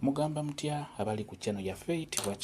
Mugamba mutya abali ku channel yaffe eyitibwa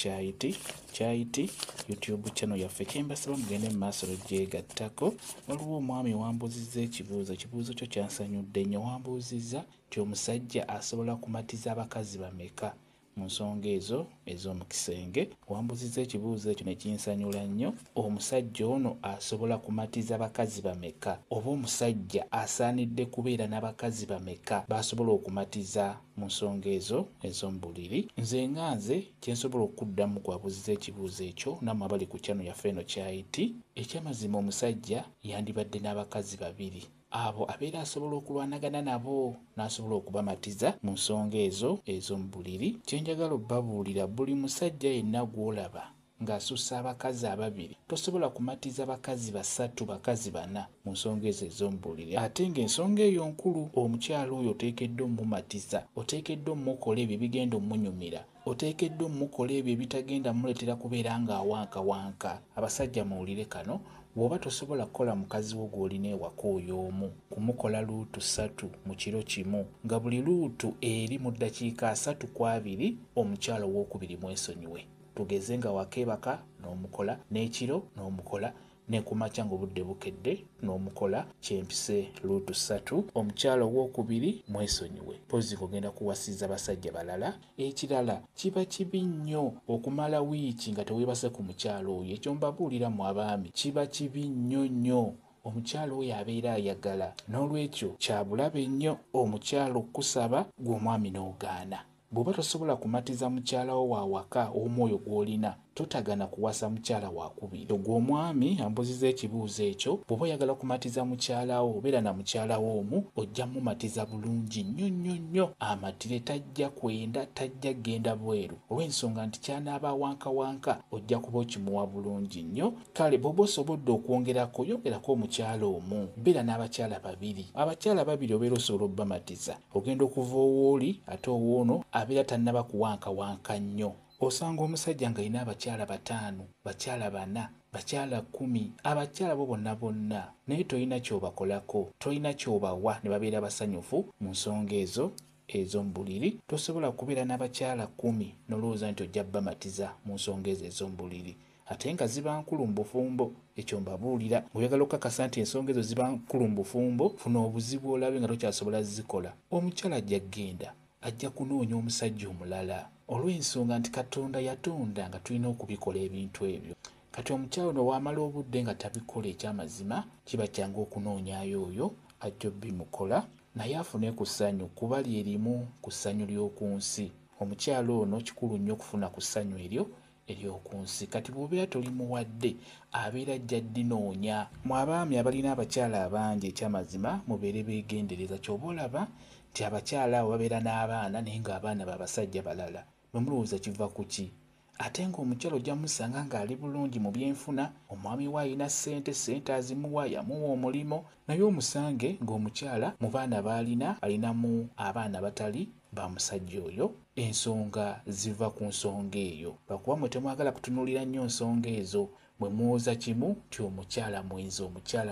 Kyayiti YouTube channel yaffe kyembasaba mugende mu maaso gyegattako. Waliwo omwami wambuzizza ekibuuzo kyo kyansanyudde nnyo. Wambuuzizza nti omusajja asobola kumatiza abakazi bameka mu nsonga ezo ez'omu kisenge. Wambuzizza ekibuuzo ekyo ne kinsanyula nnyo. Omusajja ono asobola kumatiza bakazi bameka, oba omusajja asaanidde kubeera n'abakazi bameka b'asobola okumatiza mu nsonga ezo ez'omu buliri? Nze kyensobola okuddamu kwabuzizza ekibuuzo ekyo nammwe abali ku channel yaffe eno Kyayiti, ekyamazima omusajja yandibadde n'abakazi babiri. Abo abeera asobola okulwanagana nabo n'asobola okubamatiza mu nsonga ezo ez'omu buliri. Kyenjagala obbabuulira, buli musajja yenna gw'olaba ng'asussa abakazi ababiri tosobola kumatiza bakazi basatu, bakazi bana mu nsonga ezo ez'omu buliri. Ate ng'ensonga eyo nkulu, omukyala oyo oteekeddwa omumatiza, oteekeddwa omukola ebyo ebigenda omunyumira, oteekeddwa omukola ebyo ebitagenda muleetera kubeera ng'awankawanka. Abasajja muwulire kano, bw'oba tosobola kukola mukazi wo gw'olina ewaka oyo omu, kumukola luutu 3 mu kiro kimu, nga buli luutu eri mu ddakiika 3-2, omukyala ow'okubiri mwesonyiwe. Tugeze nga wakeebaka n'omukola, n'ekiro n'omukola, ne kumakya ng'obudde bukedde n'omukola, kyempise luutu 3, omukyala ow'okubiri mwesonyiwe. Pozi kugenda kuwasiza basajja balala. Ekirala, kiba kibi nnyo okumala wiiki nga teweebase ku mukyala oyo. Ekyo mbabuulira mu abaami, kiba kibi nnyo. Omukyala oyo abeera ayagala, n'olwekyo kya bulabe nnyo omukyala okusaba gw'omwami n'ogaana. Bw'oba tosobola kumatiza mukyala wo wa waka omwoyo gw'olina, totagana kuwasa mukyala wa kubiri. Gw'omwami ambuzizza ekibuuzo ekyo, bw'oba oyagala kumatiza mukyala wo, obeera na mukyala wo omu, ojja mumatiza bulungi nnyo. Amatire tajja kwenda, tajja genda bweru, olw'ensonga nti kyanaaba wankawanka ojja kuba okimuwa bulungi nnyo. Kale bw'oba osobodde okwongerako, yongerako omukyala omu, beera n'abakyala babiri. Abakyala babiri obeera osobola obbamatiza. Ogenda okuva owooli ate owoono abeera tannaba kuwankawanka nnyo. Osanga omusajja ng'alina abakyala 5, bakyala 4, bakyala 10, abakyala bo bonna, naye tolina ky'obakolako, tolina ky'obawa ne babeera basanyufu mu nsonga ezo ez'omu buliri. Tosobola kubeera n'abakyala 10 n'olowooza nti ojja bbamatiza mu nsonga ezo ez'omu buliri, ate nga ziba nkulu mu bufumbo. Ekyo mbabuulira, oyagala okukakasa nti ensonga ezo ziba nkulu mu bufumbo, funa obuzibu olabe nga tokyasobola zikola. Omukyala ajja kgenda, ajja kunoonya omusajja omulala, olw'ensonga nti Katonda yatonda nga tulina okubikola ebintu ebyo. Kati omukyala ono wamala obudde nga tabikola, ekyamazima kiba kyangu okunoonyayo oyo ajja bimukola, naye afune ku ssanyu, kuba lyerimu ku ssanyu ly'oku nsi. Omukyala ono kikulu nnyo okufuna ku ssanyu eryo ery'oku nsi. Kati bw'obeera tolimuwadde, abeera ajja dinoonya. Mu abaami abalina abakyala abangi, ekyamazima mubeere beegendereza. Ky'oba olaba nti abakyala abo babeera n'abaana naye ng'abaana babasajja balala, bwe mulowooza kiva ku ki? Ate ng'omukyala ojja musanga ng'ali bulungi mu byenfuna, omwami we alina ssente azimuwa, yamuwa omulimo, naye omusange ng'omukyala mu baana b'alina alinamu abaana batali ba musajja oyo. Ensonga ziva ku nsonga eyo. Lwakuba mwe temwagala kutunuulira nnyo nsonga ezo, mwe muwoza kimu nti omukyala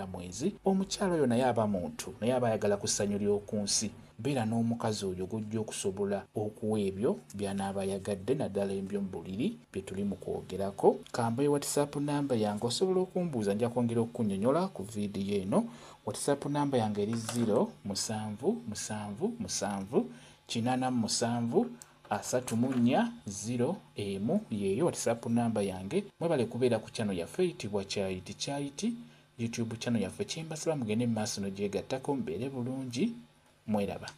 mwenzi. Omukyala oyo naye aba muntu, naye aba ayagala ku ssanyu ly'oku nsi. Beera n'omukazi oyo gujja okusobola okuwa ebyo by'anaaba ayagadde, naddala eby'omu buliri bye tuli mu kwogerako. Kambaye WhatsApp namba yange, osobola okumbuuza, nja kwongera okukunnyonnyola ku viidiyo eno. WhatsApp namba yange eri 0778734 yeeyo WhatsApp namba yange. Mwebale kubeera ku channel yaffe eyitibwa Kyayiti YouTube channel yaffe. Kyembasaba mugende mu maaso n'ogyegattako, mbeere bulungi. Mweraba.